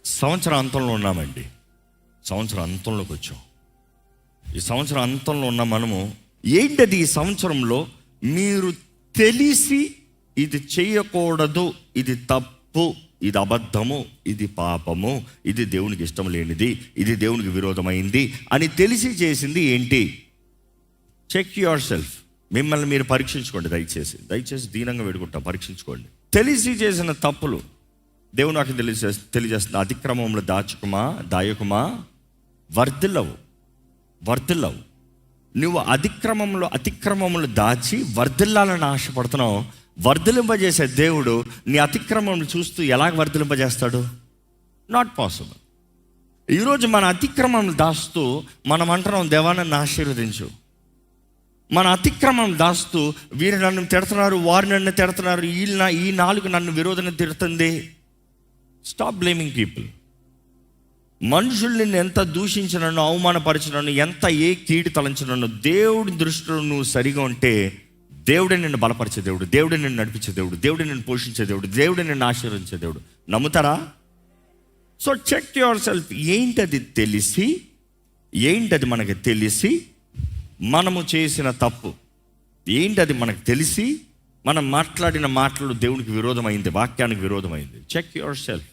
సంవత్సర అంతంలో ఉన్నామండి. సంవత్సరం అంతంలోకి వచ్చాం. ఈ సంవత్సరం అంతంలో ఉన్న మనము ఏంటది? ఈ సంవత్సరంలో మీరు తెలిసి ఇది చేయకూడదు, ఇది తప్పు, ఇది అబద్ధము, ఇది పాపము, ఇది దేవునికి ఇష్టం లేనిది, ఇది దేవునికి విరోధమైంది అని తెలిసి చేసింది ఏంటి? Check yourself. మిమ్మల్ని మీరు పరీక్షించుకోండి. దయచేసి దీనంగా వేడుకుంటాం, పరీక్షించుకోండి. తెలిసి చేసిన తప్పులు దేవుడు నాకు తెలియజేస్తుంది. అతిక్రమంలో దాయకుమా వర్ధిల్లవు. నువ్వు అతిక్రమములు దాచి వర్ధిల్లాలని ఆశపడుతున్నావు. వర్ధిలింపజేసే దేవుడు నీ అతిక్రమం చూస్తూ ఎలా వర్ధిలింపజేస్తాడు? Not possible. ఈరోజు మన అతిక్రమం దాస్తూ మనం అంటున్నాం, దేవా నన్ను ఆశీర్వదించు. మన అతిక్రమం దాస్తూ వీరు నన్ను తిడుతున్నారు, వారు నన్ను తిడుతున్నారు, ఈ నాలుగు నన్ను విరోధన తిడుతుంది. Stop blaming people. మనుషుల్ని ఎంత దూషించినను, అవమానపరిచినను, ఎంత ఏ కీడు తలంచినను, దేవుడి దృష్టిలో నువ్వు సరిగా ఉంటే దేవుడే నిన్ను బలపరిచే దేవుడు, దేవుడే నిన్ను నడిపించే దేవుడు, దేవుడే నిన్ను పోషించే దేవుడు, దేవుడే నిన్ను ఆశీర్వదించే దేవుడు. నమ్ముతారా? So check yourself. ఏంటది మనకి తెలిసి మనము చేసిన తప్పు ఏంటది? మనకు తెలిసి మనం మాట్లాడిన మాటలు దేవునికి విరోధమైంది, వాక్యానికి విరోధమైంది. Check your self.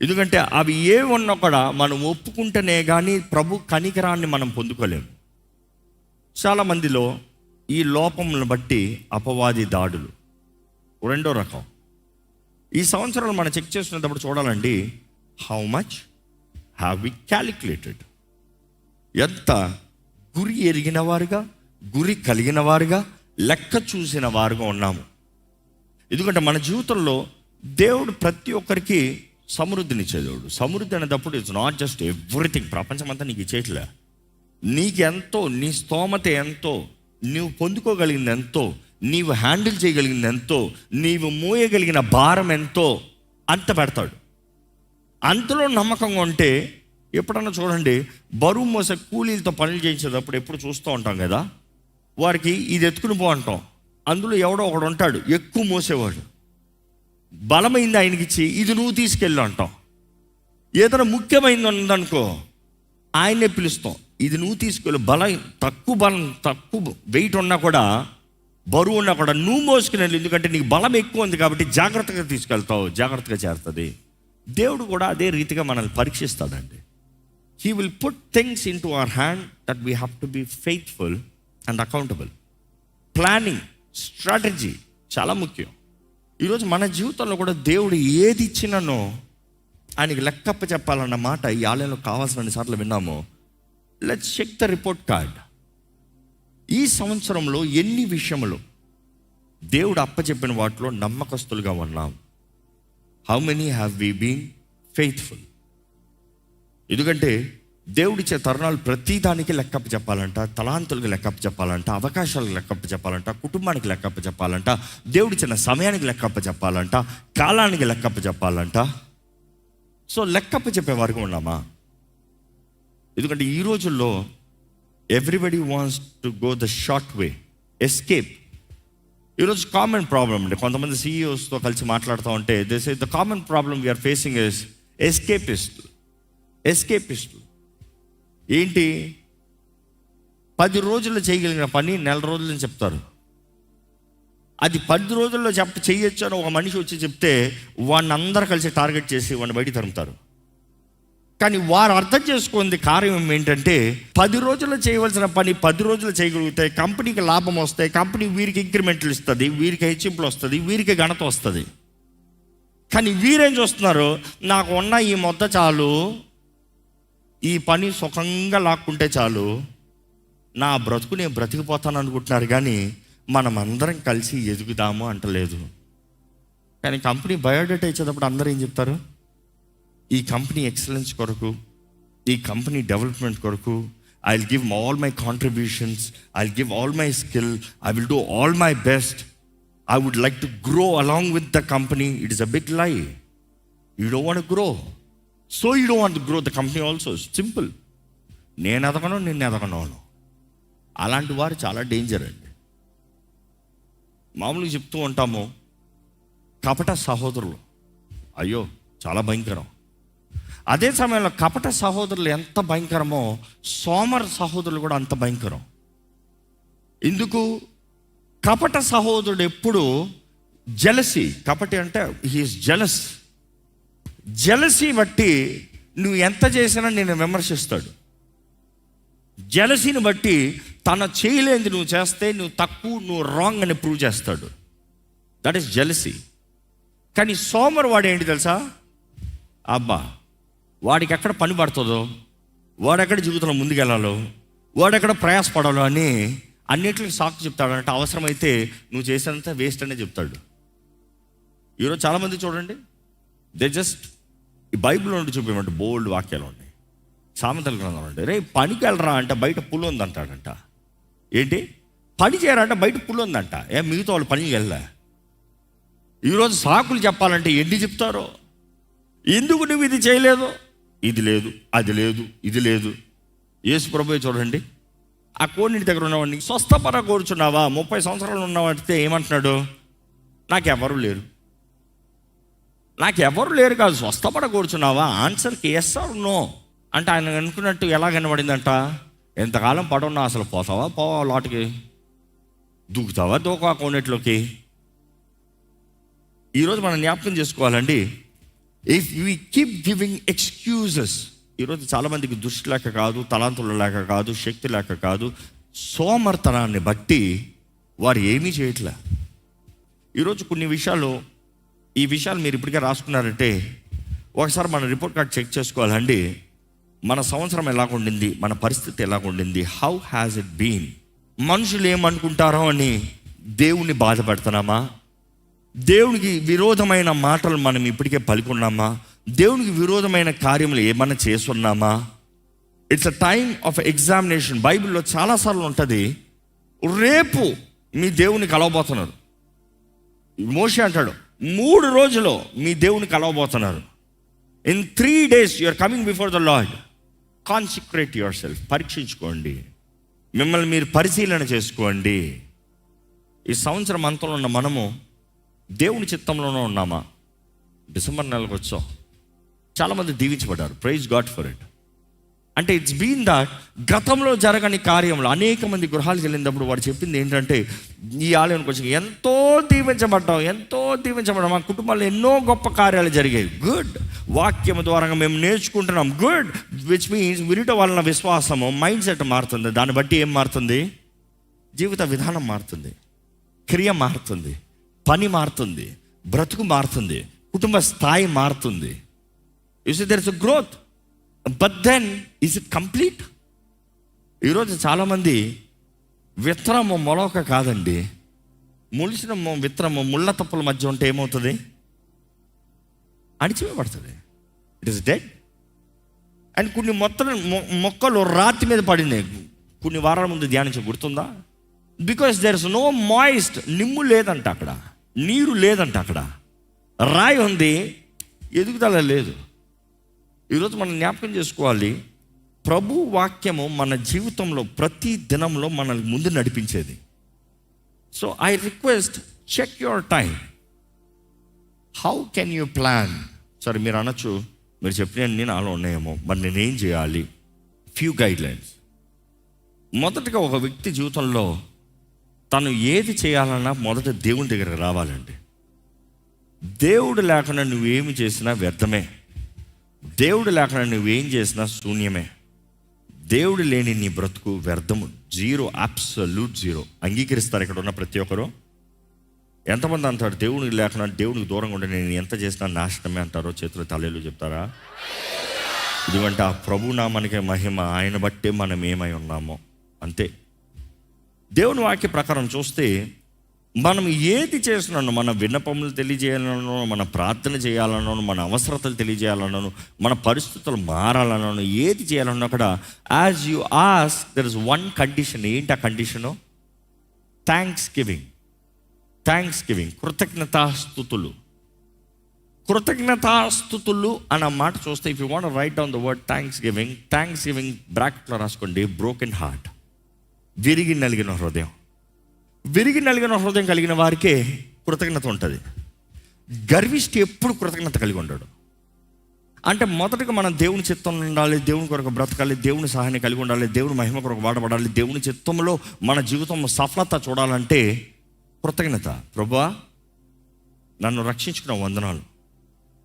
ఎందుకంటే అవి ఏ ఉన్నా కూడా మనం ఒప్పుకుంటేనే కానీ ప్రభు కనికరాన్ని మనం పొందుకోలేము. చాలామందిలో ఈ లోపములను బట్టి అపవాది దాడులు. రెండో రకం, ఈ సంవత్సరాలు మనం చెక్ చేస్తున్నప్పుడు చూడాలండి, how much have we calculated. ఎంత గురి ఎరిగిన వారుగా, గురి కలిగిన వారుగా, లెక్క చూసిన వారుగా ఉన్నాము. ఎందుకంటే మన జీవితంలో దేవుడు ప్రతి ఒక్కరికి సమృద్ధినిచ్చే దేవుడు. సమృద్ధి అనేటప్పుడు ఇట్స్ నాట్ జస్ట్ ఎవ్రీథింగ్. ప్రపంచమంతా నీకు ఇచ్చేయట్లే. నీకెంతో, నీ స్తోమత ఎంతో, నీవు పొందుకోగలిగింది ఎంతో, నీవు హ్యాండిల్ చేయగలిగింది ఎంతో, నీవు మోయగలిగిన భారం ఎంతో అంత పెడతాడు. అంతలో నమ్మకంగా ఉంటే, ఎప్పుడన్నా చూడండి, బరువు మోసే కూలీలతో పనులు చేయించేటప్పుడు ఎప్పుడు చూస్తూ ఉంటాం కదా, వారికి ఇది ఎత్తుకుని పో అంటాం. అందులో ఎవడో ఒకడు ఉంటాడు ఎక్కువ మోసేవాడు, బలమైంది ఆయనకి ఇచ్చి ఇది నువ్వు తీసుకెళ్ళు అంటాం. ఏదైనా ముఖ్యమైనది ఉందనుకో ఆయనే పిలుస్తాం, ఇది నువ్వు తీసుకెళ్ళు. తక్కువ వెయిట్ ఉన్నా కూడా, బరువు ఉన్నా కూడా నువ్వు మోసుకుని వెళ్ళు, ఎందుకంటే నీకు బలం ఎక్కువ ఉంది కాబట్టి జాగ్రత్తగా తీసుకెళ్తావు, జాగ్రత్తగా చేస్తుంది. దేవుడు కూడా అదే రీతిగా మనల్ని పరీక్షిస్తాడండి. He will put things into our hand that we have to be faithful and accountable. Planning, strategy చాలా ముఖ్యం. ఈరోజు మన జీవితంలో కూడా దేవుడు ఏది ఇచ్చినానో ఆయనకి లెక్కప్ప చెప్పాలన్న మాట ఈ ఆలయంలో కావాల్సిన సార్లు విన్నాము. Let's check the report card. ఈ సంవత్సరంలో ఎన్ని విషయములు దేవుడు అప్పచెప్పిన వాటిలో నమ్మకస్తులుగా ఉన్నాం? How many have we been faithful? ఎందుకంటే దేవుడిచ్చే తరుణాలు ప్రతిదానికి లెక్కప్ప చెప్పాలంట, తలాంతులకు లెక్కప్ప చెప్పాలంట, అవకాశాలకు లెక్కప్ప చెప్పాలంట, కుటుంబానికి లెక్కప్ప చెప్పాలంట, దేవుడిచ్చిన సమయానికి లెక్కప్ప చెప్పాలంట, కాలానికి లెక్కప్ప చెప్పాలంట. సో లెక్కప్ప చెప్పే వరకు ఉన్నామా? ఎందుకంటే ఈ రోజుల్లో everybody wants to go the short way, escape. ఈరోజు కామన్ ప్రాబ్లం అండి. కొంతమంది CEOస్తో కలిసి మాట్లాడుతూ ఉంటే they say the common problem we are facing is ఎస్కేపిస్టులు. ఏంటి? 10 రోజుల్లో చేయగలిగిన పని 1 రోజులని చెప్తారు. అది 10 రోజుల్లో చేయొచ్చు అని ఒక మనిషి వచ్చి చెప్తే వాడిని అందరూ కలిసి టార్గెట్ చేసి వాడిని బయట తరుముతారు. కానీ వారు అర్థం చేసుకుంది కార్యం ఏంటంటే 10 రోజుల్లో చేయవలసిన పని 10 రోజులు చేయగలిగితే కంపెనీకి లాభం వస్తాయి, కంపెనీ వీరికి ఇంక్రిమెంట్లు ఇస్తుంది, వీరికి హెచ్చింపులు వస్తుంది, వీరికి ఘనత వస్తుంది. కానీ వీరేం చూస్తున్నారు, నాకు ఉన్న ఈ మొత్తం చాలు, ఈ పని సుఖంగా లాక్కుంటే చాలు, నా బ్రతుకు నేను బ్రతికిపోతాను అనుకుంటున్నారు. కానీ మనం అందరం కలిసి ఎదుగుదాము అంటలేదు. కానీ కంపెనీ బయోడేటా ఇచ్చేటప్పుడు అందరూ ఏం చెప్తారు? ఈ కంపెనీ ఎక్సలెన్స్ కొరకు, ఈ కంపెనీ డెవలప్మెంట్ కొరకు I will give all my contributions, I will give all my skill, I will do all my best, I would like to grow along with the company. It is a big lie. You don't want to grow, so you don't want to grow the company also. Simple. నేను ఎదగను, నిన్ను ఎదగను. అలాంటి వారు చాలా danger అండి. మామూలుగా చెప్తూ ఉంటాము, కపట సహోదరులు. అయ్యో చాలా భయంకరం. అదే సమయంలో కపట సహోదరులు ఎంత భయంకరమో సోమర్ సహోదరులు కూడా అంత భయంకరం. ఎందుకు? కపట సహోదరుడు ఎప్పుడు జెలసీ, కపటి అంటే హీఈస్ జెలస్. జెలసీ బట్టి నువ్వు ఎంత చేసినా నేను విమర్శిస్తాడు. జెలసీని బట్టి తన చేయలేనిది నువ్వు చేస్తే నువ్వు తక్కువ, నువ్వు రాంగ్ అని ప్రూవ్ చేస్తాడు. That is jealousy. కానీ సోమర్ వాడు ఏంటి తెలుసా? అబ్బా, వాడికి ఎక్కడ పని పడుతుందో, వాడెక్కడ జీవితంలో ముందుకెళ్ళాలో, వాడెక్కడ ప్రయాసపడాలో అని అన్నిటికి సాకు చెప్తాడు. అంటే అవసరమైతే నువ్వు చేసేంత వేస్ట్ అనే చెప్తాడు. ఈరోజు చాలామంది చూడండి, దే జస్ట్ ఈ బైబిల్లో నుండి చూపించమంటే బోల్డ్ వాక్యాలు ఉన్నాయి. సామెతల గ్రంథం అంటే రే పనికి వెళ్ళరా అంటే బయట పుల్లు ఉందంటాడంట. ఏంటి పని చేయరంట, బయట పుల్లు ఉందంట. మిగతా వాళ్ళు పనికి వెళ్ళా. ఈరోజు సాకులు చెప్పాలంటే ఎన్ని చెప్తారో. ఎందుకు నువ్వు ఇది చేయలేదు, ఇది లేదు, అది లేదు, ఇది లేదు. యేసు ప్రభువే చూడండి, ఆ కోడిని దగ్గర ఉన్నవాడిని స్వస్థపర కోరుచున్నావా, 30 సంవత్సరాలు ఉన్నవాడితే ఏమంటున్నాడు? నాకెవరు లేరు. నాకెవరు లేరు కాదు, స్వస్థపడ కూర్చున్నావా? ఆన్సర్కి ఎస్ ఆర్ నో అంటే ఆయన అనుకున్నట్టు ఎలా కనబడిందంట? ఎంతకాలం పడున్నా అసలు పోతావా, పోవా లాట్కి, దూకుతావా, దూకా కోనేట్లోకి. ఈరోజు మనం జ్ఞాపకం చేసుకోవాలండి, if we keep giving excuses. ఈరోజు చాలామందికి దృష్టి లేక కాదు, తలాంతులు లేక కాదు, శక్తి లేక కాదు, సోమర్తనాన్ని బట్టి వారు ఏమీ చేయట్లే. ఈరోజు కొన్ని విషయాలు, ఈ విషయాలు మీరు ఇప్పటికే రాసుకున్నారంటే ఒకసారి మన రిపోర్ట్ కార్డ్ చెక్ చేసుకోవాలండి. మన సంవత్సరం ఎలాగుండింది, మన పరిస్థితి ఎలాగుండింది, హౌ హ్యాజ్ ఇట్ బీన్. మనుషులు ఏమనుకుంటారో అని దేవుణ్ణి బాధపడుతున్నామా? దేవునికి విరోధమైన మాటలు మనం ఇప్పటికే పలుకున్నామా? దేవునికి విరోధమైన కార్యములు ఏమన్నా చేస్తున్నామా? It's a time of examination. బైబిల్లో చాలాసార్లు ఉంటుంది, రేపు మీ దేవుని కలవబోతున్నారు. మోషే అంటాడు 3 రోజుల్లో మీ దేవుని కలవబోతున్నారు. In 3 days you are coming before the Lord. Consecrate yourself. పరీక్షించుకోండి, మిమ్మల్ని మీరు పరిశీలన చేసుకోండి. ఈ సంవత్సరం అంతంలో ఉన్న మనము దేవుని చిత్తంలోనే ఉన్నామా? డిసెంబర్ నెలకు వచ్చాం, చాలామంది దీవించబడ్డారు. Praise God for it. అంటే ఇట్స్ బీన్ దట్ గతంలో జరగని కార్యంలో అనేక మంది గృహాలకు వెళ్ళినప్పుడు వాడు చెప్పింది ఏంటంటే, ఈ ఆలయానికి వచ్చి ఎంతో దీవించబడ్డాం, మా కుటుంబాల్లో ఎన్నో గొప్ప కార్యాలు జరిగాయి. గుడ్. వాక్యం ద్వారా మేము నేర్చుకుంటున్నాం. గుడ్. విచ్ మీన్స్ వినుట వలన విశ్వాసము, మైండ్ సెట్ మారుతుంది. దాన్ని బట్టి ఏం మారుతుంది? జీవిత విధానం మారుతుంది, క్రియ మారుతుంది, పని మారుతుంది, బ్రతుకు మారుతుంది, కుటుంబ స్థాయి మారుతుంది. You see there is a growth. But then is it complete? ఈరోజు చాలామంది విత్తనము మొలక కాదండి, మొలిసిన విత్తనము ముళ్ళ తప్పుల మధ్య ఉంటే ఏమవుతుంది? అణిచివేయబడుతుంది. It is dead. అండ్ కొన్ని మొక్కలు రాతి మీద పడినాయి కొన్ని వారాల ముందు ధ్యానించ గుర్తుందా? Because there is no moist. నిమ్ము లేదంట అక్కడ, నీరు లేదంట అక్కడ, రాయి ఉంది, ఎదుగుదల లేదు. ఈరోజు మనం జ్ఞాపకం చేసుకోవాలి, ప్రభు వాక్యము మన జీవితంలో ప్రతి దినంలో మనల్ని ముందు నడిపించేది. So I request, check your time. How can you plan? సరే, మీరు అనొచ్చు, మీరు చెప్పిన నేను నాలో ఉన్నాయేమో, మరి నేనేం చేయాలి? Few guidelines. మొదటగా ఒక వ్యక్తి జీవితంలో తను ఏది చేయాలన్నా మొదట దేవుని దగ్గర రావాలండి. దేవుడు లేకుండా నువ్వేమి చేసినా వ్యర్థమే. దేవుడు లేకుండా నువ్వేం చేసినా శూన్యమే. దేవుడు లేని నీ బ్రతుకు వ్యర్థము, జీరో, అబ్సల్యూట్ జీరో. అంగీకరిస్తారు ఇక్కడ ఉన్న ప్రతి ఒక్కరు? ఎంతమంది అంటారు దేవునికి లేకుండా, దేవునికి దూరంగా ఉండి నేను ఎంత చేసినా నాశనమే అంటారో? చేతులు తల్లేలు చెప్తారా? ఇదివంటే ఆ ప్రభు నామానికే మహిమ, ఆయన బట్టే మనం ఏమై ఉన్నామో అంతే. దేవుని వాక్య ప్రకారం చూస్తే మనం ఏది చేస్తున్నాను, మన విన్నపములు తెలియజేయాలనో, మన ప్రార్థన చేయాలనో, మన అవసరతలు తెలియజేయాలనో, మన పరిస్థితులు మారాలనో, ఏది చేయాలన్నా అక్కడ as you ask there is one condition. ఏంటి ఆ కండిషను? Thanksgiving. కృతజ్ఞతాస్తుతులు. కృతజ్ఞతాస్తుతులు అన్న మాట చూస్తే, if you want write down the word thanksgiving బ్రాకెట్లో రాసుకోండి, బ్రోకెన్ హార్ట్. విరిగి నలిగిన హృదయం కలిగిన వారికే కృతజ్ఞత ఉంటుంది. గర్విష్టి ఎప్పుడు కృతజ్ఞత కలిగి ఉంటాడు. అంటే మొదటగా మనం దేవుని చిత్తంలో ఉండాలి, దేవుని కొరకు బ్రతకాలి, దేవుని సహాయాన్ని కలిగి ఉండాలి, దేవుని మహిమ కొరకు వాడబడాలి. దేవుని చిత్తంలో మన జీవితంలో సఫలత చూడాలంటే కృతజ్ఞత. ప్రభువా, నన్ను రక్షించుకున్న వందనాలు,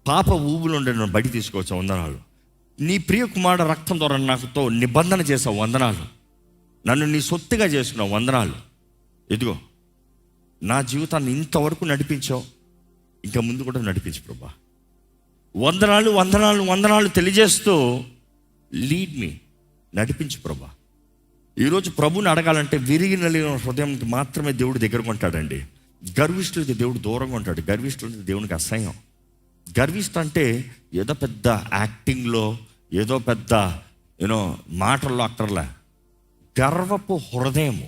పాప ఊబులుండే నన్ను బయట తీసుకొచ్చే వందనాలు, నీ ప్రియ కుమారుడు రక్తం ద్వారా నాకుతో నిబంధన చేసే వందనాలు, నన్ను నీ సొత్తుగా చేసుకున్న వందనాలు. ఇదిగో నా జీవితాన్ని ఇంతవరకు నడిపించావు, ఇంకా ముందు కూడా నడిపించు ప్రభా. వందనాలు వందనాలు వందనాలు తెలియజేస్తూ లీడ్ మీ, నడిపించు ప్రభా. ఈరోజు ప్రభుని అడగాలంటే విరిగి నలిగిన హృదయంకి మాత్రమే దేవుడు దగ్గరకు ఉంటాడండి. గర్విష్ఠులకి దేవుడు దూరంగా ఉంటాడు. గర్విష్ఠులకి దేవునికి అసహ్యం. గర్విష్ఠ అంటే ఏదో పెద్ద యాక్టింగ్లో, ఏదో పెద్ద మాటల్లో అక్కర్లే. గర్వపు హృదయము,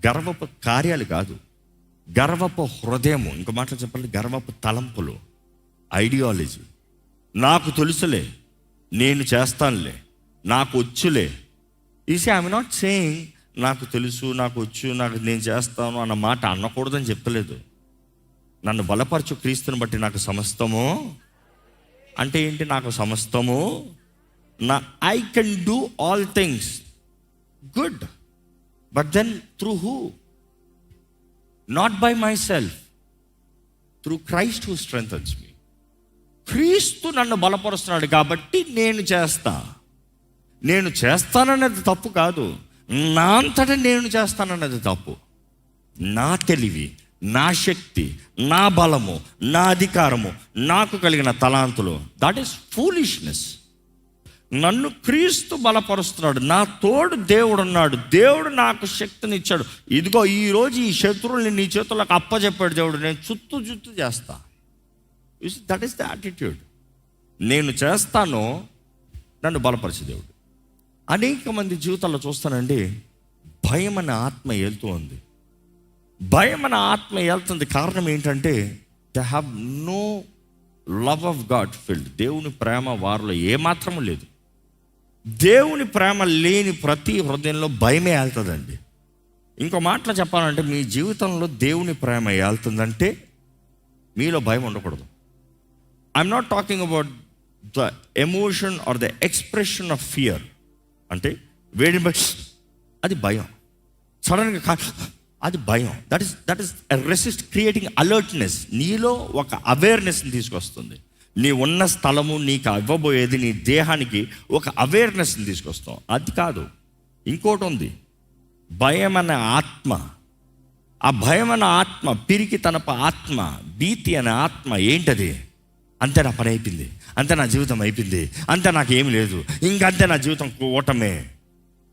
గర్వపు కార్యాలు కాదు, గర్వపు హృదయము. ఇంకో మాటలు చెప్పాలి, గర్వపు తలంపులు, ఐడియాలజీ. నాకు తెలుసులే, నేను చేస్తానులే, నాకు వచ్చులే. ఈసీ ఐఎమ్ నాట్ సేయింగ్ నాకు తెలుసు, నాకు వచ్చు, నేను చేస్తాను అన్న మాట అనకూడదని చెప్పలేదు. నన్ను బలపరచు క్రీస్తుని బట్టి నాకు సమస్తము అంటే ఏంటి? నాకు సమస్తము I can do all things good, but then through who? Not by myself, through Christ who strengthens me. క్రీస్తు నన్ను బలపరుస్తున్నాడు కాబట్టి నేను చేస్తానన్నది తప్పు కాదు. నా అంతటా నేను చేస్తానన్నది తప్పు. నా తెలివి, నా శక్తి, నా బలము, నా అధికారము, నాకు కలిగిన తలాంతులు, దట్ ఈస్ ఫూలిష్నెస్. నన్ను క్రీస్తు బలపరుస్తున్నాడు, నా తోడు దేవుడు ఉన్నాడు, దేవుడు నాకు శక్తిని ఇచ్చాడు. ఇదిగో ఈరోజు ఈ శత్రువుల్ని నీ చేతులకు అప్పచెప్పాడు దేవుడు, నేను చుట్టూ చేస్తా. That is the attitude. నేను చేస్తాను, నన్ను బలపరిచే దేవుడు. అనేక మంది జీవితాల్లో చూస్తానండి, భయం అనే ఆత్మ వెళ్తూ ఉంది. భయం అనే ఆత్మ వెళ్తుంది. కారణం ఏంటంటే they have no love of God filled. దేవుని ప్రేమ వారిలో ఏమాత్రము లేదు. దేవుని ప్రేమ లేని ప్రతి హృదయంలో భయమే వెళ్తుందండి. ఇంకో మాటలో చెప్పాలంటే, మీ జీవితంలో దేవుని ప్రేమ వెళ్తుందంటే మీలో భయం ఉండకూడదు. I'm not talking about the emotion are the expression of fear. అంటే వేడి, అది భయం. సడన్గా అది భయం. That is resist creating alertness. నీలో ఒక అవేర్నెస్ని తీసుకొస్తుంది. నీ ఉన్న స్థలము, నీకు ఇవ్వబోయేది, నీ దేహానికి ఒక అవేర్నెస్ని తీసుకొస్తాం. అది కాదు, ఇంకోటి ఉంది, భయం అనే ఆత్మ. ఆ భయం అనే ఆత్మ, పిరికి తనప ఆత్మ, భీతి అనే ఆత్మ ఏంటది? అంతే, నా పని అయిపోయింది, అంతే నా జీవితం అయిపోయింది, అంతే నాకు ఏమి లేదు, ఇంకంతే నా జీవితం ఓటమే,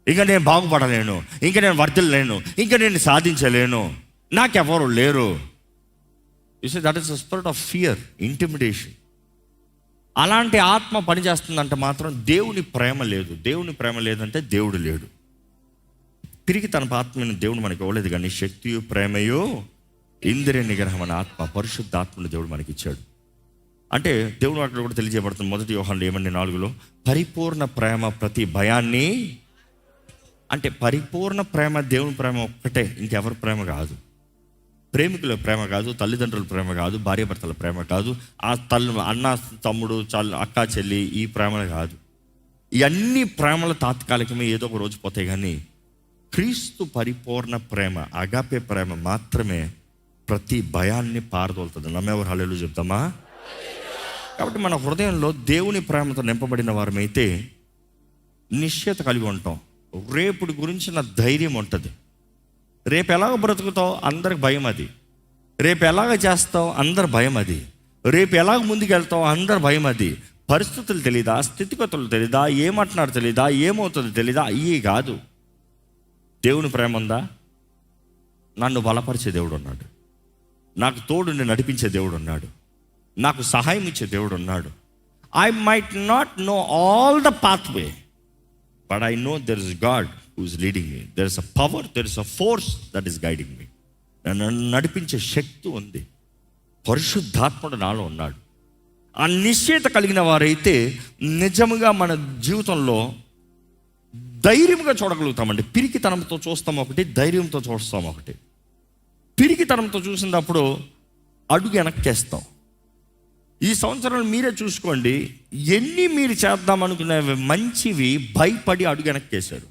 ఇంకా నేను బాగుపడలేను, ఇంకా నేను వర్ధిల్లలేను, ఇంకా నేను సాధించలేను, నాకెవరు లేరు. You say that is the spirit of fear, intimidation. అలాంటి ఆత్మ పనిచేస్తుందంటే మాత్రం దేవుని ప్రేమ లేదు. దేవుని ప్రేమ లేదంటే దేవుడు లేడు. తిరిగి తన ఆత్మని దేవుడు మనకి ఇవ్వలేదు, కానీ శక్తియు ప్రేమయు ఇంద్రియ నిగ్రహం అనే ఆత్మ, పరిశుద్ధ ఆత్మను దేవుడు మనకి ఇచ్చాడు. అంటే దేవుడు అక్కడ కూడా తెలియజేయబడుతుంది. 1 యోహాను 4:4 పరిపూర్ణ ప్రేమ ప్రతి భయాన్ని. అంటే పరిపూర్ణ ప్రేమ దేవుని ప్రేమ ఒక్కటే, ఇంకెవరి ప్రేమ కాదు. ప్రేమికుల ప్రేమ కాదు, తల్లిదండ్రుల ప్రేమ కాదు, భార్యాభర్తల ప్రేమ కాదు, అన్న తమ్ముడు అక్క చెల్లి ఈ ప్రేమలు కాదు. ఇవన్నీ ప్రేమలు తాత్కాలికమే, ఏదో ఒక రోజు పోతాయి. కానీ క్రీస్తు పరిపూర్ణ ప్రేమ, అగాపే ప్రేమ మాత్రమే ప్రతి భయాన్ని పారదోలుతుంది. నమ్మేవారు హల్లెలూయా చెప్తామా? కాబట్టి మన హృదయంలో దేవుని ప్రేమతో నింపబడిన వారమైతే నిశ్చయత కలిగి ఉంటాం. రేపుడి గురించిన ధైర్యం ఉంటుంది. రేపు ఎలాగ బ్రతుకుతావు అందరికి భయం అది. రేపు ఎలాగ చేస్తావు అందరు భయం అది. రేపు ఎలాగ ముందుకు వెళ్తావు అందరు భయం అది. పరిస్థితులు తెలీదా, స్థితిగతులు తెలీదా, ఏమంటున్నారు తెలీదా, ఏమవుతుందో తెలీదా, అయ్యి కాదు. దేవుని ప్రేమ ఉందా? నన్ను బలపరిచే దేవుడు ఉన్నాడు, నాకు తోడుని నడిపించే దేవుడు ఉన్నాడు, నాకు సహాయం ఇచ్చే దేవుడు ఉన్నాడు. I might not know all the pathway, but I know there is God who is leading me. There is a power, there is a force that is guiding me. నన్ను నడిపించే శక్తి ఉంది, పరిశుద్ధాత్ముడు నాలో ఉన్నాడు. ఆ నిశ్చయత కలిగిన వారైతే నిజంగా మన జీవితంలో ధైర్యంగా చూడగలుగుతామండి. పిరికితనంతో చూస్తాం ఒకటి, ధైర్యంతో చూస్తాం ఒకటి. పిరికితనంతో చూసినప్పుడు అడుగు వెనక్కేస్తాం, ఈ సంవత్సరాలు మీరే చూసుకోండి, ఎన్ని మీరు చేద్దాం అనుకునేవి మంచివి భయపడి అడుగు వెనక్కేశారు.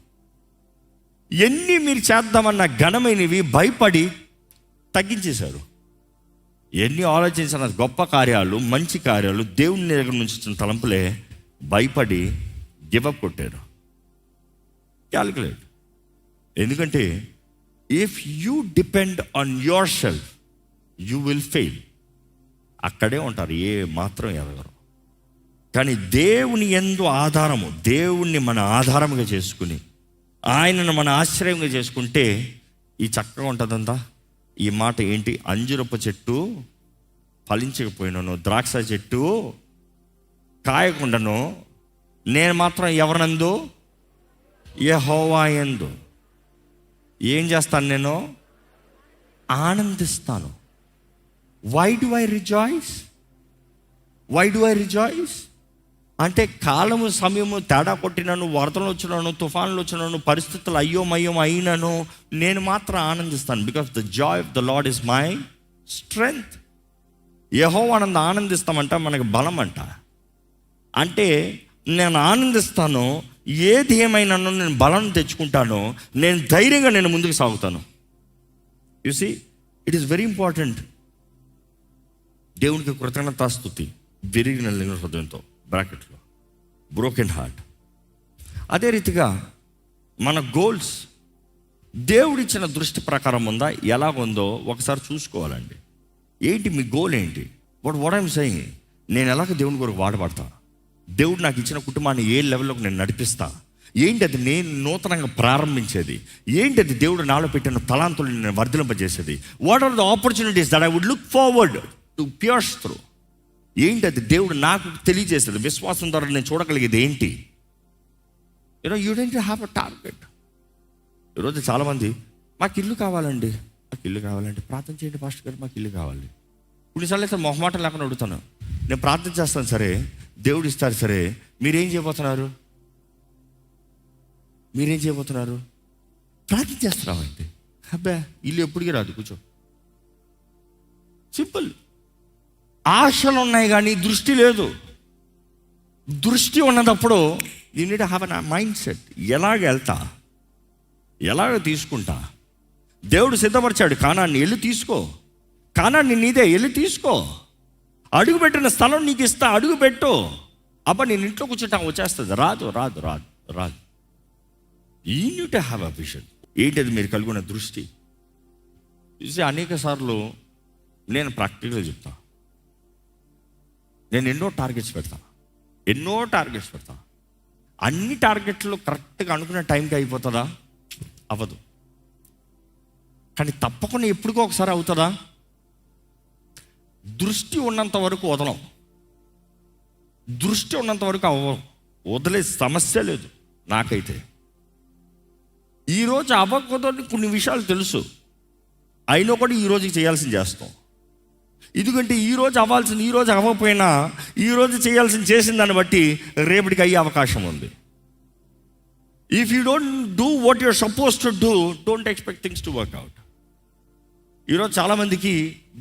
ఎన్ని మీరు చేద్దామన్న ఘనమైనవి భయపడి తగ్గించేశారు. ఎన్ని ఆలోచించిన గొప్ప కార్యాలు, మంచి కార్యాలు, దేవుని దగ్గర నుంచి వచ్చిన తలంపులే భయపడి గివప్ కొట్టారు. క్యాలిక్యులేట్. ఎందుకంటే if you depend on your self you will fail. అక్కడే ఉంటారు, ఏ మాత్రం ఎదగరు. కానీ దేవుని యందు ఆధారము, దేవుణ్ణి మన ఆధారముగా చేసుకుని ఆయనను మన ఆశ్రయంగా చేసుకుంటే ఈ చక్కగా ఉంటుందంతా. ఈ మాట ఏంటి? అంజురపు చెట్టు ఫలించకపోయినాను, ద్రాక్ష చెట్టు కాయకుండాను, నేను మాత్రం ఎవరినందు? యెహోవా యందు ఏం చేస్తాను? నేను ఆనందిస్తాను. Why do I rejoice? Why do I rejoice అంటే కాలము సమయము తేడా కొట్టినాను, వరదలు వచ్చినాను, తుఫాన్లు వచ్చినాను, పరిస్థితులు అయ్యోమయ్యం అయినాను, నేను మాత్రం ఆనందిస్తాను. Because the joy of the Lord is my strength. యెహోవానంద ఆనందిస్తామంట, మనకు బలం అంట. అంటే నేను ఆనందిస్తాను, ఏది ఏమైనానో నేను బలం తెచ్చుకుంటాను, నేను ధైర్యంగా నేను ముందుకు సాగుతాను. You see, it is very important. దేవునికి కృతజ్ఞతాస్తుతి, విరిగిన హృదయంతో, బ్రాకెట్లో బ్రోకెన్ హార్ట్. అదే రీతిగా మన గోల్స్ దేవుడిచ్చిన దృష్టి ప్రకారం ఉందా, ఎలాగుందో ఒకసారి చూసుకోవాలండి. ఏంటి మీ గోల్ ఏంటి? వాట్ ఐఎమ్ సెయింగ్, నేను ఎలాగ దేవుని కొరకు వాడబడతా, దేవుడు నాకు ఇచ్చిన కుటుంబాన్ని ఏ లెవెల్లోకి నేను నడిపిస్తా, ఏంటి అది నేను నూతనంగా ప్రారంభించేది, ఏంటి అది దేవుడు నాలో పెట్టిన తలాంతులు నేను వర్ధింపజేసేది, what are the opportunities that I would look forward to pierce through. ఏంటి అది దేవుడు నాకు తెలియజేసేది, విశ్వాసం ద్వారా నేను చూడగలిగేది ఏంటి? You don't have a target. ఈరోజు చాలామంది మాకు ఇల్లు కావాలండి, మాకు ఇల్లు కావాలండి, ప్రార్థన చేయండి పాస్టర్ గారు, మాకు ఇల్లు కావాలి. కొన్నిసార్లు అయితే మొహమాటం లేకుండా అడుగుతాను, నేను ప్రార్థన చేస్తాను సరే, దేవుడు ఇస్తారు సరే, మీరేం చేయబోతున్నారు? ప్రార్థన చేస్తున్నావు అంటే, అబ్బా ఇల్లు ఎప్పటికీ రాదు, కూర్చో. సింపుల్. ఆశలు ఉన్నాయి కానీ దృష్టి లేదు. దృష్టి ఉన్నప్పుడు you need have a mind set. ఎలాగ వెళ్తా, ఎలాగ తీసుకుంటా? దేవుడు సిద్ధపరిచాడు కానాన్ని, వెళ్ళి తీసుకో. కానాన్ని నీదే, వెళ్ళి తీసుకో. అడుగు పెట్టిన స్థలం నీకు ఇస్తా, అడుగు పెట్టు. అబ్బా నేను ఇంట్లో కూర్చుంటా, వచ్చేస్తుంది. రాదు రాదు రాదు రాదు. You need to have a vision. ఏంటది మీరు కలుగున్న దృష్టి? చూసి అనేక సార్లు నేను ప్రాక్టికల్గా చెప్తా, నేను ఎన్నో టార్గెట్స్ పెడతా. అన్ని టార్గెట్లు కరెక్ట్గా అనుకున్న టైంకి అయిపోతుందా? అవ్వదు. కానీ తప్పకుండా ఎప్పటికో ఒకసారి అవుతుందా? దృష్టి ఉన్నంత వరకు వదలం, దృష్టి ఉన్నంత వరకు వదిలే సమస్య లేదు నాకైతే. ఈరోజు అవ్వకూడదని కొన్ని విషయాలు తెలుసు, అయినా కూడా ఈరోజుకి చేయాల్సింది చేస్తాం. ఎందుకంటే ఈరోజు అవ్వాల్సింది ఈరోజు అవ్వకపోయినా ఈరోజు చేయాల్సింది చేసిన దాన్ని బట్టి రేపటికి అయ్యే అవకాశం ఉంది. If you don't do what you're suppose to do, don't expect things to work out. ఈరోజు చాలామందికి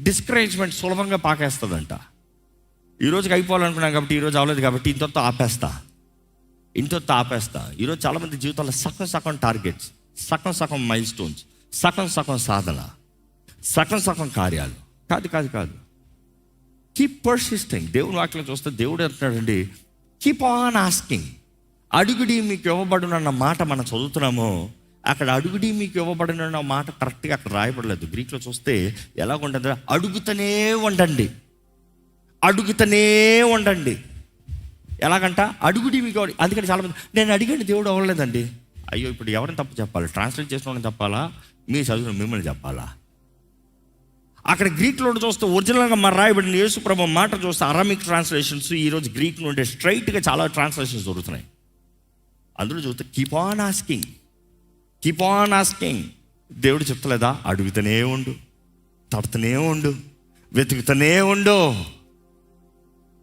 డిస్కరేజ్మెంట్ సులభంగా పాకేస్తుందంట. ఈరోజుకి అయిపోవాలనుకున్నాం కాబట్టి, ఈరోజు అవ్వలేదు కాబట్టి ఇంతతో ఆపేస్తా. ఈరోజు చాలామంది జీవితంలో సగం టార్గెట్స్, సగం మైల్ స్టోన్స్, సగం సాధన, సగం కార్యాలు. కాదు. Keep persisting. దేవుని వాక్యం చూస్తే దేవుడు అంటున్నాడండి, కీప్ ఆన్ ఆస్కింగ్. అడుగుడి మీకు ఇవ్వబడునన్న మాట మనం చదువుతున్నామో, అక్కడ అడుగుడి మీకు ఇవ్వబడునన్న మాట కరెక్ట్గా అక్కడ రాయబడలేదు. గ్రీక్లో చూస్తే ఎలా ఉంటుంది? అడుగుతూనే ఉండండి. ఎలాగంట? అడుగుడి మీకు. అందుకని చాలామంది నేను అడిగాను దేవుడు అవ్వలేదండి. అయ్యో, ఇప్పుడు ఎవరిని తప్పు చెప్పాలి? ట్రాన్స్లేట్ చేసిన వాళ్ళని చెప్పాలా, మీ చదువును మిమ్మల్ని చెప్పాలా? అక్కడ గ్రీక్లో చూస్తే ఒరిజినల్గా మన రాయబడిన యేసుప్రభు మాట చూస్తే అరామిక్ ట్రాన్స్లేషన్స్, ఈరోజు గ్రీక్ నుండి స్ట్రైట్గా చాలా ట్రాన్స్లేషన్స్ దొరుకుతున్నాయి. అందులో చూస్తే కీప్ ఆన్ ఆస్కింగ్. దేవుడు చెప్తలేదా? అడుగుతూనే ఉండు, తడుతూనే ఉండు, వెతుకుతూనే ఉండు.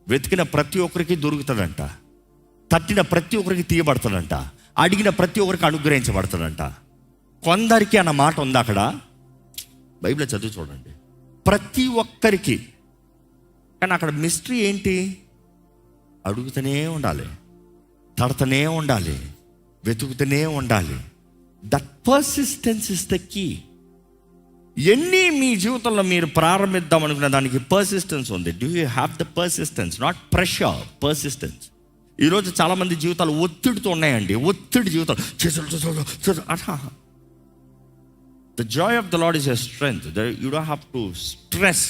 వెతికిన ప్రతి ఒక్కరికి దొరుకుతుందంట, తట్టిన ప్రతి ఒక్కరికి తీయబడుతుందంట, అడిగిన ప్రతి ఒక్కరికి అనుగ్రహించబడుతుందంట. కొందరికి అన్న మాట ఉంది అక్కడ. బైబిల్ చదివి చూడండి. ప్రతి ఒక్కరికి కానీ అక్కడ మిస్టరీ ఏంటి? అడుగుతూనే ఉండాలి, తడతనే ఉండాలి, వెతుకుతూనే ఉండాలి. That persistence is the key. ఎన్ని మీ జీవితంలో మీరు ప్రారంభిద్దాం అనుకున్న దానికి పర్సిస్టెన్స్ ఉంది. Do you have the persistence? Not pressure, persistence. ఈరోజు చాలామంది జీవితాలు ఒత్తిడితో ఉన్నాయండి. ఒత్తిడి జీవితాలు చేసే. The joy of the Lord is your strength. You don't have to stress,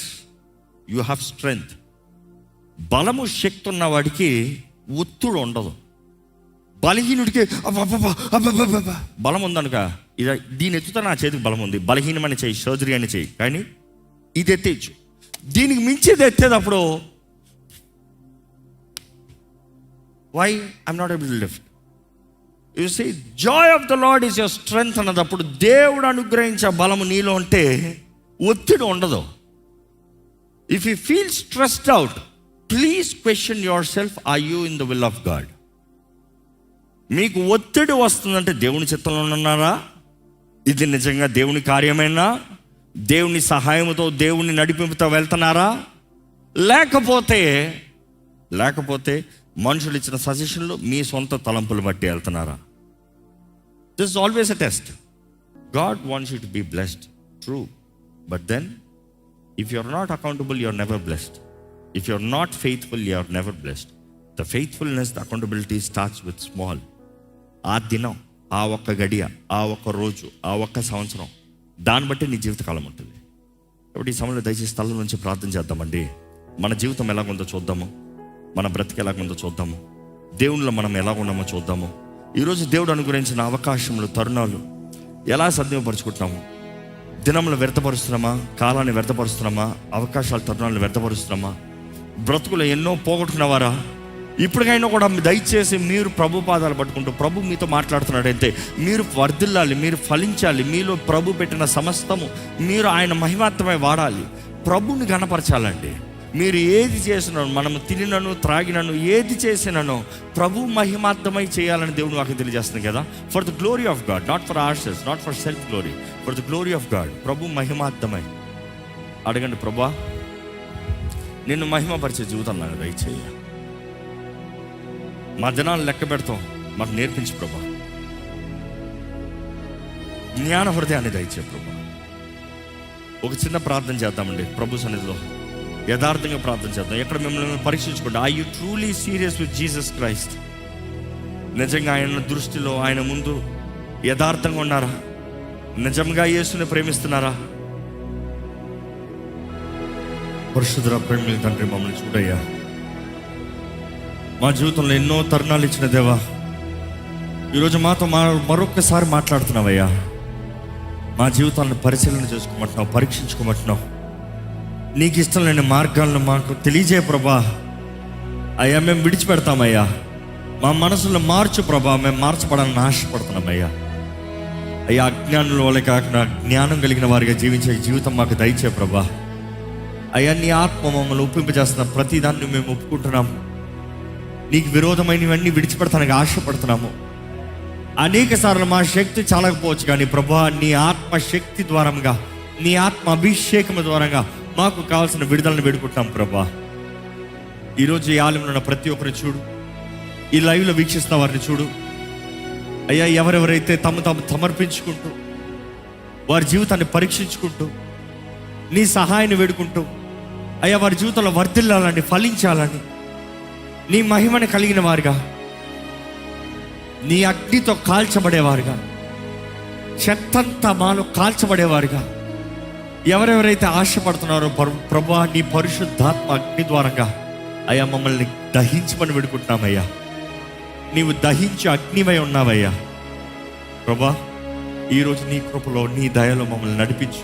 you have strength. బలము శక్తి ఉన్న వాడికి ఒత్తిడి ఉండదు. బలహీనుడికి బలం ఉందనుక, ఇది దీని ఎత్తుతా నా చేతికి బలం ఉంది, బలహీనమైన చేయి, సర్జరీ అని చేయి, కానీ ఇది ఎత్తేచ్చు. దీనికి మించేది ఎత్తేటప్పుడు why I'm not able to lift. You see joy of the lord is your strength అన్నదప్పుడు దేవుడు అనుగ్రహించే బలము నీలో ఉంటే ఒత్తిడి ఉండదు. If you feel stressed out, please question yourself, are you in the will of God? మీకు ఒత్తిడి వస్తుందంటే దేవుని చిత్తంలో ఉన్నారా? ఇది నిజంగా దేవుని కార్యమైనా, దేవుని సహాయంతో, దేవుని నడిపింపుతో వెళ్తున్నారా? లేకపోతే మనుషులు ఇచ్చిన సజెషన్లు మీ సొంత తలంపులు బట్టి వెళ్తున్నారా? This is always a test. God wants you to be blessed, true, but then if you are not accountable, you are never blessed. If you are not faithful, you are never blessed. The faithfulness, the accountability starts with small. ఆ దినం, ఆ ఒక్క గడియ, ఆ ఒక్క రోజు, ఆ ఒక్క సంవత్సరం, దాన్ని బట్టి నీ జీవితకాలం ఉంటుంది. కాబట్టి ఈ సమయంలో దయచేసి స్థలం నుంచి ప్రార్థన చేద్దామండి. మన జీవితం ఎలాగుందో చూద్దాము, మన బ్రతికి ఎలాగుందో చూద్దాము, దేవునిలో మనం ఎలా ఉన్నామో చూద్దాము. ఈరోజు దేవుడు అనుగ్రహించిన అవకాశములు, తరుణాలు ఎలా సద్వినియోగపరుచుకుంటున్నాము? దినములు వ్యర్థపరుస్తున్నామా? కాలాన్ని వ్యర్థపరుస్తున్నామా? అవకాశాలు, తరుణాలను వ్యర్థపరుస్తున్నామా? బ్రతుకులు ఎన్నో పోగొట్టుకున్నవారా? ఇప్పటికైనా కూడా దయచేసి మీరు ప్రభు పాదాలు పట్టుకుంటూ, ప్రభు మీతో మాట్లాడుతున్నాడంటే మీరు వర్ధిల్లాలి, మీరు ఫలించాలి. మీలో ప్రభు పెట్టిన సమస్తము మీరు ఆయన మహిమాత్మై వాడాలి, ప్రభుని గణపరచాలండి. మీరు ఏది చేసినాను, మనము తినినను త్రాగినను ఏది చేసినానో ప్రభు మహిమాత్మై చేయాలని దేవుడు నాకు తెలియజేస్తుంది కదా. For the glory of God, not for our self, not for self glory, for the glory of God. ప్రభు మహిమాత్మై అడగండి, ప్రభా నిన్ను మహిమపరిచే జీవితం నాకు దయచేయ. మా దినాలు లెక్క పెడతాం, మాకు నేర్పించు ప్రభా. జ్ఞాన హృదయాన్ని దయచే ప్రభా. ఒక చిన్న ప్రార్థన చేద్దామండి ప్రభు సన్నిధిలో, యథార్థంగా ప్రార్థన చేద్దాం. ఎక్కడ మిమ్మల్ని పరీక్షించుకోండి. Are you truly serious with Jesus Christ? నిజంగా ఆయన దృష్టిలో, ఆయన ముందు యథార్థంగా ఉన్నారా? నిజంగా యేసుని ప్రేమిస్తున్నారా? పరిశుద్ధ ప్రేమ తండ్రి, మమ్మల్ని చూడయ్యా. మా జీవితంలో ఎన్నో తరుణాలు ఇచ్చిన దేవా, ఈరోజు మాతో మరొక్కసారి మాట్లాడుతున్నావయ్యా. మా జీవితాలను పరిశీలన చేసుకోమంటున్నావు, పరీక్షించుకోమంటున్నావు. నీకు ఇష్టం లేని మార్గాలను మాకు తెలియజేయ ప్రభా. అయ్యా మేము విడిచిపెడతామయ్యా. మా మనసులో మార్చు ప్రభా. మేము మార్చబడాలని ఆశపడుతున్నామయ్యా. అయ్యా అజ్ఞానుల వల్ల కాకుండా జ్ఞానం కలిగిన వారిగా జీవించే జీవితం మాకు దయచే ప్రభా. అయ్యా నీ ఆత్మ మమ్మల్ని ఒప్పింపజేస్తున్న ప్రతిదాన్ని మేము ఒప్పుకుంటున్నాము. నీకు విరోధమైనవన్నీ విడిచిపెడతానికి ఆశపడుతున్నాము. అనేక సార్లు మా శక్తి చాలకపోవచ్చు, కానీ ప్రభా నీ ఆత్మ శక్తి ద్వారంగా, నీ ఆత్మ అభిషేకం ద్వారంగా మాకు కావాల్సిన విడుదలను వేడుకుంటున్నాం ప్రభా. ఈరోజు ఈ ఆలయంలో ఉన్న ప్రతి ఒక్కరిని చూడు, ఈ లైవ్లో వీక్షిస్తున్న వారిని చూడు అయ్యా. ఎవరెవరైతే తమ సమర్పించుకుంటూ, వారి జీవితాన్ని పరీక్షించుకుంటూ, నీ సహాయాన్ని వేడుకుంటూ అయ్యా వారి జీవితంలో వర్ధిల్లాలని, ఫలించాలని, నీ మహిమని కలిగిన వారుగా, నీ అగ్నితో కాల్చబడేవారుగా, చెత్తంతా మాలో కాల్చబడేవారుగా ఎవరెవరైతే ఆశపడుతున్నారో ప్రభువా నీ పరిశుద్ధాత్మ అగ్ని ద్వారంగా అయ్యా మమ్మల్ని దహించమని వేడుకుంటున్నామయ్యా. నీవు దహించి అగ్నివై ఉన్నావయ్యా ప్రభా. ఈరోజు నీ కృపలో, నీ దయలో మమ్మల్ని నడిపించు,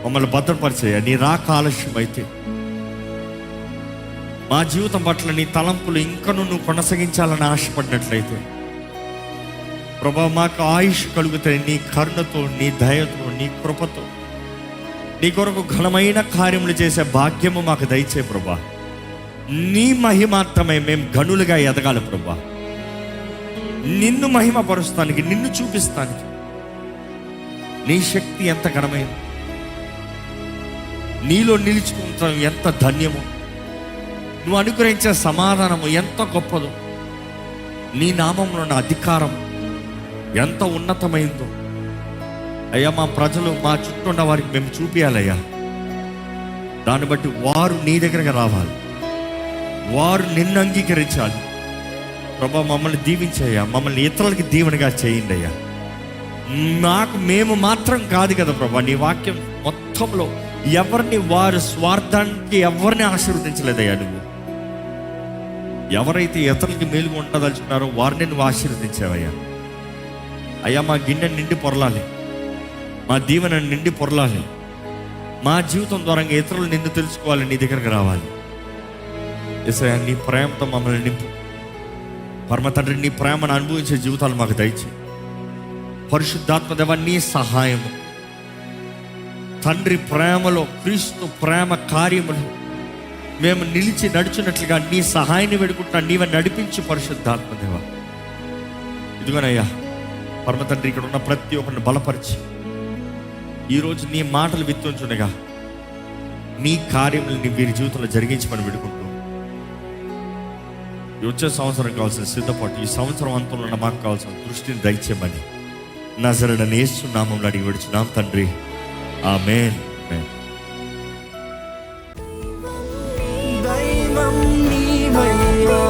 మమ్మల్ని భద్రపరిచేయ. నీ రాక ఆలస్యం అయితే మా జీవితం పట్ల నీ తలంపులు ఇంకనూ నువ్వు కొనసాగించాలని ఆశపడినట్లయితే ప్రభా మాకు ఆయుష్ కలుగుతాయి. నీ కరుణతో, నీ దయతో, నీ కృపతో నీ కొరకు ఘనమైన కార్యములు చేసే భాగ్యము మాకు దయచే ప్రభా. నీ మహిమాత్రమే మేము గనులుగా ఎదగాలి ప్రభా. నిన్ను మహిమపరుస్తానికి, నిన్ను చూపిస్తానికి నీ శక్తి ఎంత ఘనమైంది. నీలో నిలుచుకుంటాం ఎంత ధన్యము. నువ్వు అనుగ్రహించే సమాధానము ఎంత గొప్పదో. నీ నామంలో ఉన్న అధికారం ఎంత ఉన్నతమైందో. అయ్యా, మా ప్రజలు, మా చుట్టూ ఉన్న వారికి మేము చూపించాలయ్యా. దాన్ని బట్టి వారు నీ దగ్గరకు రావాలి, వారు నిన్ను అంగీకరించాలి. ప్రభా, మమ్మల్ని దీవించయ్యా, మమ్మల్ని ఇతరులకి దీవెనగా చేయండి అయ్యా. మేము మాత్రం కాదు కదా ప్రభా, నీ వాక్యం మొత్తంలో ఎవరిని వారి స్వార్థానికి ఎవరిని ఆశీర్వదించలేదయ్యా. నువ్వు ఎవరైతే ఇతరులకి మేలుగా ఉండదలుచుకున్నారో వారిని నువ్వు ఆశీర్వదించావయ్యా. అయ్యా, మా గిన్నె నిండి పొరలాలి, మా దీవెన నిండి పొరలాలి. మా జీవితం ద్వారా ఇతరులు నిన్ను తెలుసుకోవాలి, నీ దగ్గరకు రావాలి. యేసయ్యా, నీ ప్రేమతో మమ్మల్ని నింపు. పరమ తండ్రి, నీ ప్రేమను అనుభవించే జీవితాలు మాకు దయచేయి. పరిశుద్ధాత్మ దేవా, నీ సహాయము తండ్రి, ప్రేమలో క్రీస్తు ప్రేమ కార్యములు మేము నిలిచి నడుచున్నట్లుగా నీ సహాయాన్ని వేడుకుంటున్నా. నీవే నడిపించు పరిశుద్ధాత్మ దేవా. ఇదిగోనయ్యా పరమ తండ్రి, ఇక్కడ ఉన్న ప్రతి ఒక్కరిని బలపరిచి ఈరోజు నీ మాటలు విత్తుంచుండగా నీ కార్యములని వీరి జీవితంలో జరిగించమని వేడుకుంటూ, వచ్చే సంవత్సరం కావాల్సిన సిద్ధపాటు, ఈ సంవత్సరం అంతంలో ఉన్న మాకు కావాల్సిన దృష్టిని దయచేయమని నజరేయుడైన యేసు నామములో అడిగి వేడుచున్నాం తండ్రి, ఆమేన్. దైవం నీవయ్యా.